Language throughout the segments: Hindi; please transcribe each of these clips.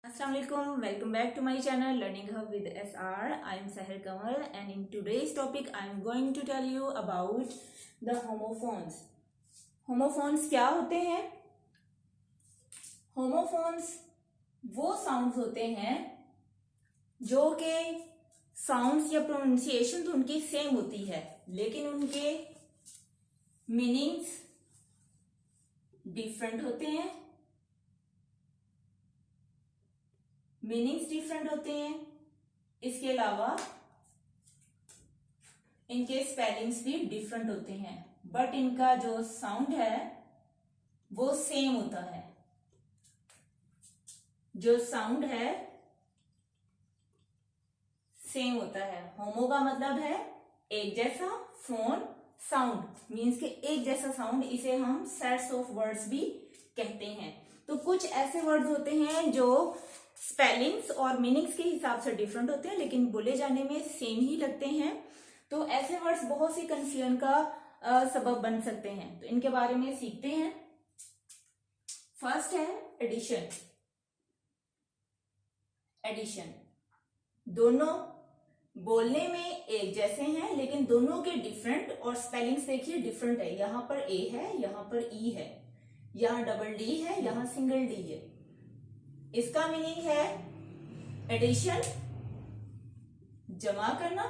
Assalamualaikum. Welcome back to my channel Learning Hub with SR. I am Sahar Kamal and in today's topic I am going to tell you about the homophones. Homophones क्या होते हैं? Homophones वो साउंड्स होते हैं जो कि साउंड्स या प्रोनाउंसिएशन तो उनकी सेम होती है लेकिन उनके मीनिंग्स डिफरेंट होते हैं इसके अलावा इनके स्पेलिंग्स भी डिफरेंट होते हैं बट इनका जो साउंड है वो सेम होता है। होमो का मतलब है एक जैसा, फोन साउंड मीन्स के एक जैसा साउंड, इसे हम सेट्स ऑफ वर्ड्स भी कहते हैं। तो कुछ ऐसे वर्ड्स होते हैं जो स्पेलिंग्स और मीनिंग्स के हिसाब से डिफरेंट होते हैं लेकिन बोले जाने में सेम ही लगते हैं। तो ऐसे वर्ड्स बहुत सी कंफ्यूजन का सबब बन सकते हैं, तो इनके बारे में सीखते हैं। फर्स्ट है एडिशन। दोनों बोलने में एक जैसे हैं लेकिन दोनों के डिफरेंट और स्पेलिंग्स देखिए डिफरेंट है। यहाँ पर ए है, यहाँ पर ई है, यहाँ डबल डी है, यहाँ सिंगल डी है। इसका मीनिंग है एडिशन, जमा करना,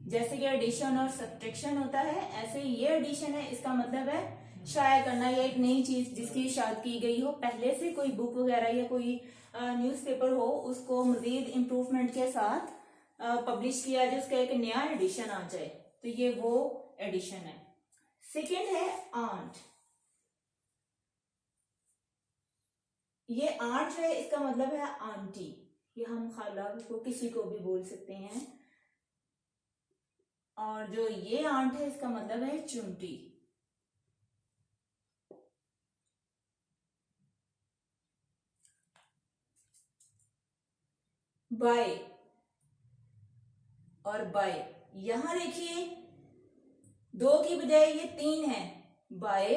जैसे कि एडिशन और सब्ट्रैक्शन होता है ऐसे ये एडिशन है। इसका मतलब है शाया करना या एक नई चीज जिसकी इशाद की गई हो, पहले से कोई बुक वगैरह या कोई न्यूज़पेपर हो उसको मजीद इम्प्रूवमेंट के साथ पब्लिश किया जाए, उसका एक नया एडिशन आ जाए, तो ये वो एडिशन है। सेकेंड है आंट। ये आंट है, इसका मतलब है आंटी, ये हम खाला को किसी को भी बोल सकते हैं। और जो ये आंट है इसका मतलब है चुंटी। बाय और बाय, यहां देखिए दो की बजाय ये तीन है, बाय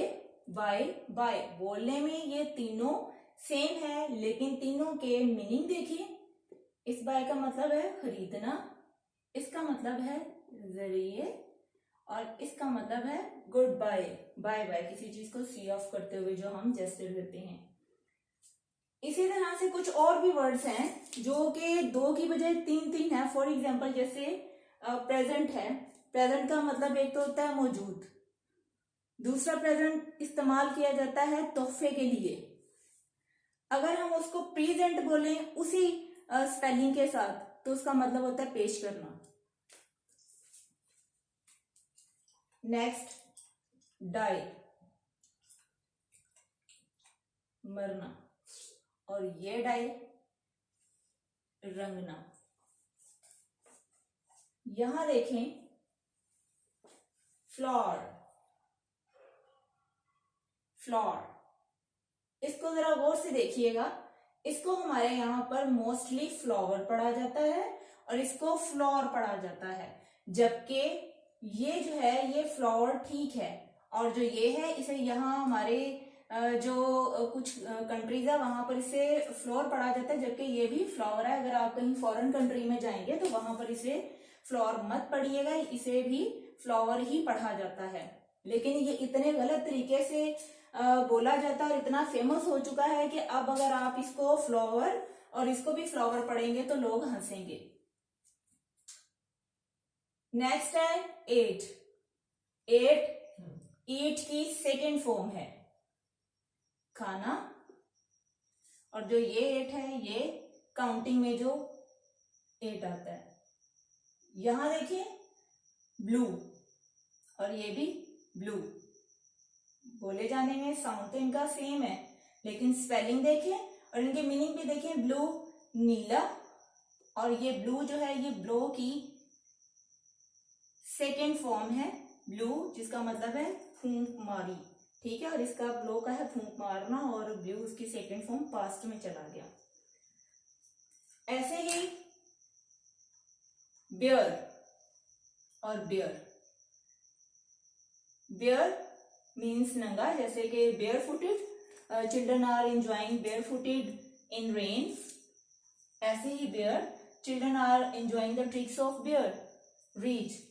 बाय बाय। बोलने में ये तीनों सेम है लेकिन तीनों के मीनिंग देखिए। इस बाय का मतलब है खरीदना, इसका मतलब है जरिए, और इसका मतलब है गुड बाय, बाय बाय, किसी चीज को सी ऑफ करते हुए जो हम जेस्चर करते हैं। इसी तरह से कुछ और भी वर्ड्स हैं जो कि दो की बजाय तीन तीन है। फॉर एग्जाम्पल जैसे प्रेजेंट है, प्रेजेंट का मतलब एक तो होता है मौजूद, दूसरा प्रेजेंट इस्तेमाल किया जाता है तोहफे के लिए। अगर हम उसको प्रेजेंट बोले उसी स्पेलिंग के साथ तो उसका मतलब होता है पेश करना। नेक्स्ट डाई, मरना, और ये डाई रंगना। यहां देखें फ्लावर, इसको जरा गौर से देखिएगा। इसको हमारे यहाँ पर मोस्टली फ्लावर पढ़ा जाता है और इसको फ्लावर पढ़ा जाता है, जबकि ये जो है ये फ्लावर ठीक है, और जो ये है इसे यहाँ हमारे जो कुछ कंट्रीज है वहां पर इसे फ्लोर पढ़ा जाता है, जबकि ये भी फ्लावर है। अगर आप कहीं फॉरेन कंट्री में जाएंगे तो वहां पर इसे फ्लावर मत पढ़िएगा, इसे भी फ्लावर ही पढ़ा जाता है। लेकिन ये इतने गलत तरीके से बोला जाता है और इतना फेमस हो चुका है कि अब अगर आप इसको फ्लावर और इसको भी फ्लावर पढ़ेंगे तो लोग हंसेंगे। नेक्स्ट है एट। ईट की सेकेंड फॉर्म है खाना, और जो ये एट है ये काउंटिंग में जो एट आता है। यहां देखिए ब्लू, और ये भी ब्लू। बोले जाने में साउंड तो इनका सेम है लेकिन स्पेलिंग देखें और इनके मीनिंग भी देखें। ब्लू नीला, और ये ब्लू जो है ये ब्लो की सेकेंड फॉर्म है ब्लू, जिसका मतलब है फूंक मारी, ठीक है। और इसका ब्लो का है फूंक मारना, और ब्लू उसकी सेकेंड फॉर्म पास्ट में चला गया। ऐसे ही बेयर और बेयर मीन्स नंगा, जैसे कि bare footed, children are enjoying bare footed in rain, ऐसे ही bare, children are enjoying the tricks of bare, reach.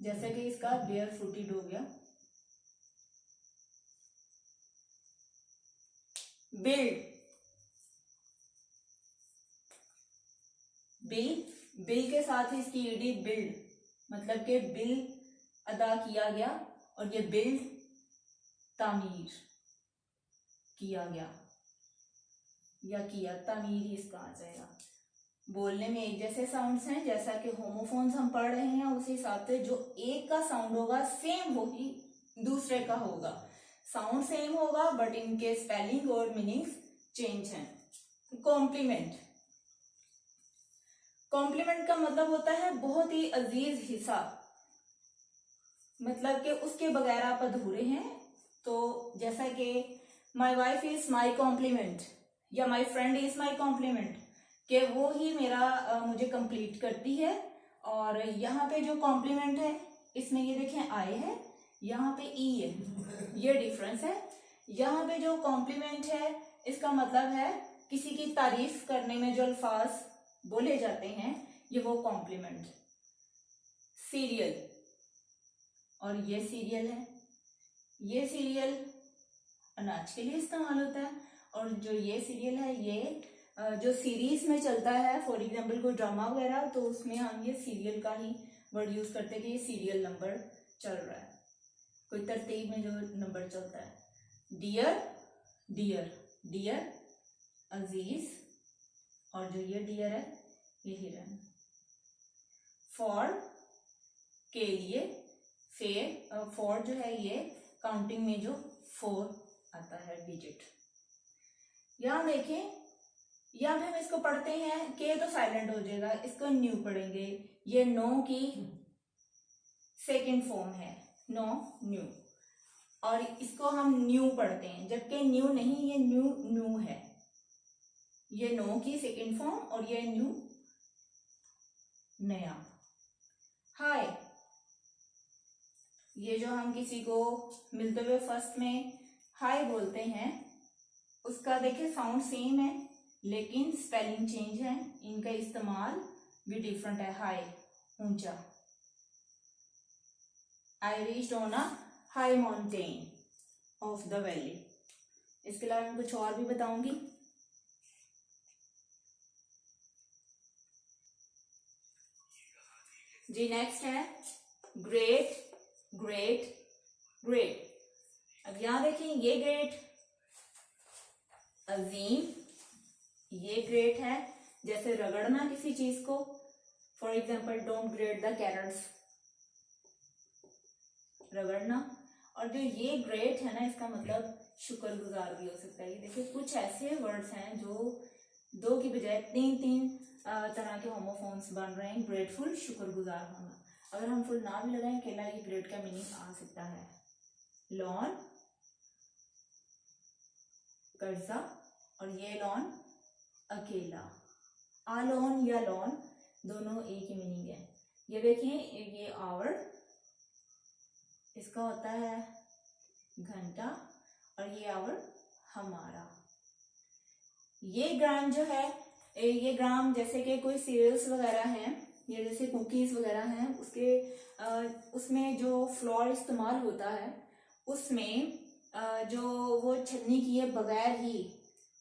जैसे कि इसका बेयर फुटेड हो गया। बिल्ड, बिल के साथ ही इसकी ईडी बिल्ड, मतलब कि बिल अदा किया गया, और ये बिल्ड तामीर किया गया या किया, तामीर ही इसका आ जाएगा। बोलने में एक जैसे साउंड्स हैं, जैसा कि होमोफोन्स हम पढ़ रहे हैं, उसी हिसाब से जो एक का साउंड होगा सेम होगी दूसरे का होगा, साउंड सेम होगा बट इनके स्पेलिंग और मीनिंग्स चेंज हैं। कॉम्प्लीमेंट, कॉम्प्लीमेंट का मतलब होता है बहुत ही अजीज हिस्सा, मतलब कि उसके बगैर आप अधूरे हैं। तो जैसा कि my wife is my compliment या my friend is my compliment, कि वो ही मेरा मुझे कंप्लीट करती है। और यहाँ पे जो कॉम्प्लीमेंट है इसमें ये देखें आई है, यहाँ पे ई है, ये डिफरेंस है। यहाँ पे जो कॉम्प्लीमेंट है इसका मतलब है किसी की तारीफ करने में जो अल्फाज बोले जाते हैं ये वो कॉम्प्लीमेंट। सीरियल, और ये सीरियल है, ये सीरियल अनाज के लिए इस्तेमाल होता है, और जो ये सीरियल है ये जो सीरीज में चलता है, फॉर एग्जाम्पल कोई ड्रामा वगैरह, तो उसमें हम ये सीरियल का ही वर्ड यूज करते हैं कि ये सीरियल नंबर चल रहा है, कोई तरतीब में जो नंबर चलता है। डियर, डियर, डियर अजीज, और जो ये डियर है ये हिरन। फॉर, के लिए, फेयर, फॉर जो है ये काउंटिंग में जो 4 आता है डिजिट। यहां देखें, यहाँ पे हम इसको पढ़ते हैं, के तो साइलेंट हो जाएगा, इसको न्यू पढ़ेंगे। ये नो की सेकंड फॉर्म है, नो न्यू, और इसको हम न्यू पढ़ते हैं, जबकि न्यू नहीं, ये न्यू न्यू है। ये नो की सेकंड फॉर्म और ये न्यू नया। हाय, ये जो हम किसी को मिलते हुए फर्स्ट में हाय बोलते हैं, उसका देखिए साउंड सेम है लेकिन स्पेलिंग चेंज है, इनका इस्तेमाल भी डिफरेंट है। हाई ऊंचा, I reached on a high mountain of the valley. इसके अलावा मैं कुछ और भी बताऊंगी। जी नेक्स्ट है ग्रेट, ग्रेट, ग्रेट। अब यहां देखिए ये ग्रेट, अजीम, ये ग्रेट है, जैसे रगड़ना किसी चीज को, for example don't grate the carrots, रगड़ना। और जो ये ग्रेट है ना, इसका मतलब शुक्रगुजार भी हो सकता है। ये देखिए कुछ ऐसे वर्ड्स हैं जो 2 की बजाय 3 तरह के होमोफोन्स बन रहे हैं। ग्रेटफुल, शुक्रगुजार होना। अगर हम फुल ना भी लगाएं अकेला, ये ग्रेट का मीनिंग आ सकता है। लॉन, कर्जा, और ये लॉन अकेला। अलोन या लॉन दोनों एक ही मीनिंग है। ये देखिए ये आवर, इसका होता है घंटा, और ये आवर हमारा। ये ग्राम जो है, ये ग्राम जैसे कि कोई सीरियल्स वगैरह हैं, ये जैसे कुकीज वगैरह हैं, उसमें जो फ्लोर इस्तेमाल होता है, उसमें जो वो छन्नी किए बगैर ही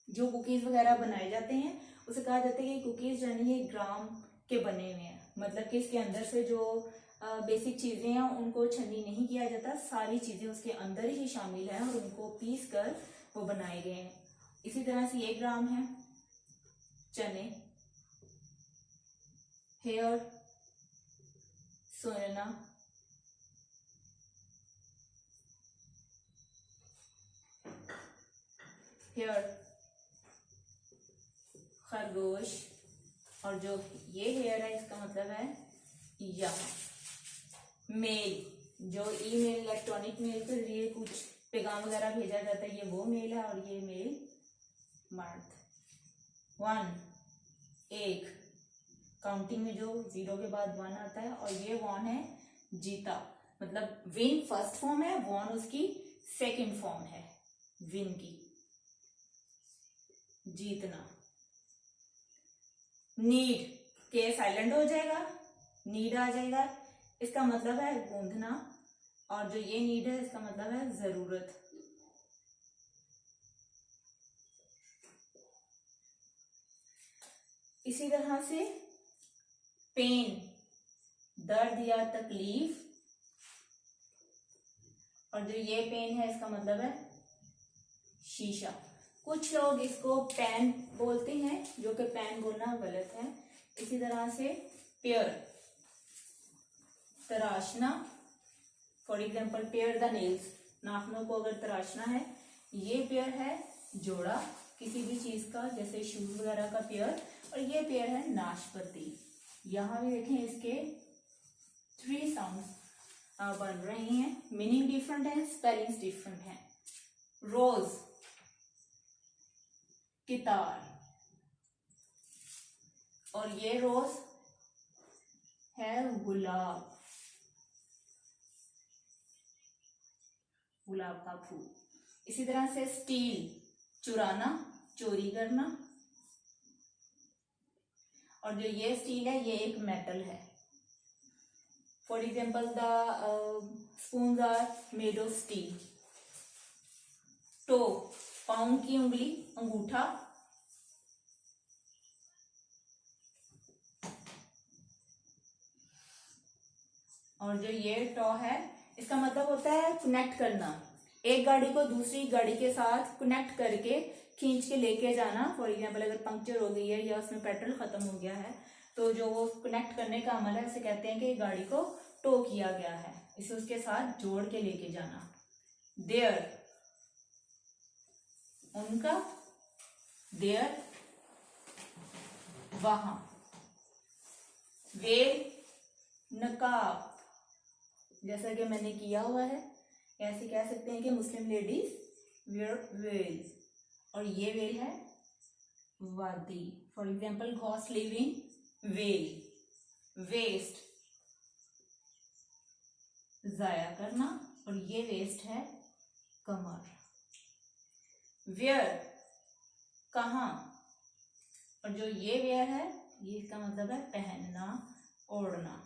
जो कुकीज वगैरह बनाए जाते हैं, उसे कहा जाता है कि कुकीज यानी ये ग्राम के बने हुए हैं। मतलब कि इसके अंदर से जो बेसिक चीजें हैं उनको छन्नी नहीं किया जाता, सारी चीजें उसके अंदर ही शामिल हैं और उनको पीस कर वो बनाए गए हैं। इसी तरह से ये ग्राम है, चने, हेयर, सोना, हेयर खरगोश, और जो ये हेयर है इसका मतलब है यहाँ। मेल, जो ईमेल, इलेक्ट्रॉनिक मेल के जरिए कुछ पैगाम वगैरह भेजा जाता है, ये वो मेल है, और ये मेल मर्द। 1, 1 काउंटिंग में जो 0 के बाद 1 आता है, और ये 1 है जीता, मतलब विन फर्स्ट फॉर्म है, वॉन उसकी सेकंड फॉर्म है विन की, जीतना। नीड के साइलेंट हो जाएगा, नीड आ जाएगा, इसका मतलब है गूंथना, और जो ये नीड है इसका मतलब है जरूरत। इसी तरह से पेन, दर्द या तकलीफ, और जो ये पेन है इसका मतलब है शीशा। कुछ लोग इसको पेन बोलते हैं, जो कि पेन बोलना गलत है। इसी तरह से पेयर, तराशना, for example pare the nails, नाखूनों को अगर तराशना है। ये पेयर है जोड़ा किसी भी चीज का, जैसे शूज वगैरह का पेयर, और ये पेयर है नाशपाती। यहां भी देखें इसके 3 साउंड्स बन रही हैं, मीनिंग डिफरेंट है, स्पेलिंग्स डिफरेंट है। रोज, कितार, और ये रोज है गुलाब, गुलाब का फूल। इसी तरह से स्टील, चुराना, चोरी करना, और जो ये स्टील है ये एक मेटल है। For example the spoons are made of steel. Toe, पाँव की उंगली, अंगूठा, और जो ये टॉ है इसका मतलब होता है कनेक्ट करना, एक गाड़ी को दूसरी गाड़ी के साथ कनेक्ट करके खींच के लेके जाना। फॉर एग्जाम्पल अगर पंक्चर हो गई है या उसमें पेट्रोल खत्म हो गया है, तो जो वो कनेक्ट करने का अमल है उसे कहते हैं कि गाड़ी को टो किया गया है, इसे उसके साथ जोड़ के लेके जाना। देयर, उनका, देयर, वहां। वेल, नकाब, जैसा कि मैंने किया हुआ है, ऐसे कह सकते हैं कि मुस्लिम लेडीज वेयर वेल, और ये वेल है वादी। फॉर एग्जाम्पल घॉस लिविंग वेल। वेस्ट, जाया करना, और ये वेस्ट है कमर। वेयर, कहाँ, और जो ये वेयर है ये इसका मतलब है पहनना, ओढ़ना।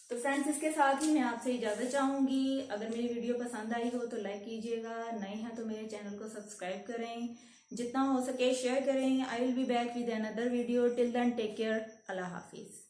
तो फ्रेंड्स इसके साथ ही मैं आपसे इजाजत चाहूंगी। अगर मेरी वीडियो पसंद आई हो तो लाइक कीजिएगा, नए हैं तो मेरे चैनल को सब्सक्राइब करें, जितना हो सके शेयर करें। I will be back with another video. Till then take care, अल्लाह हाफिज।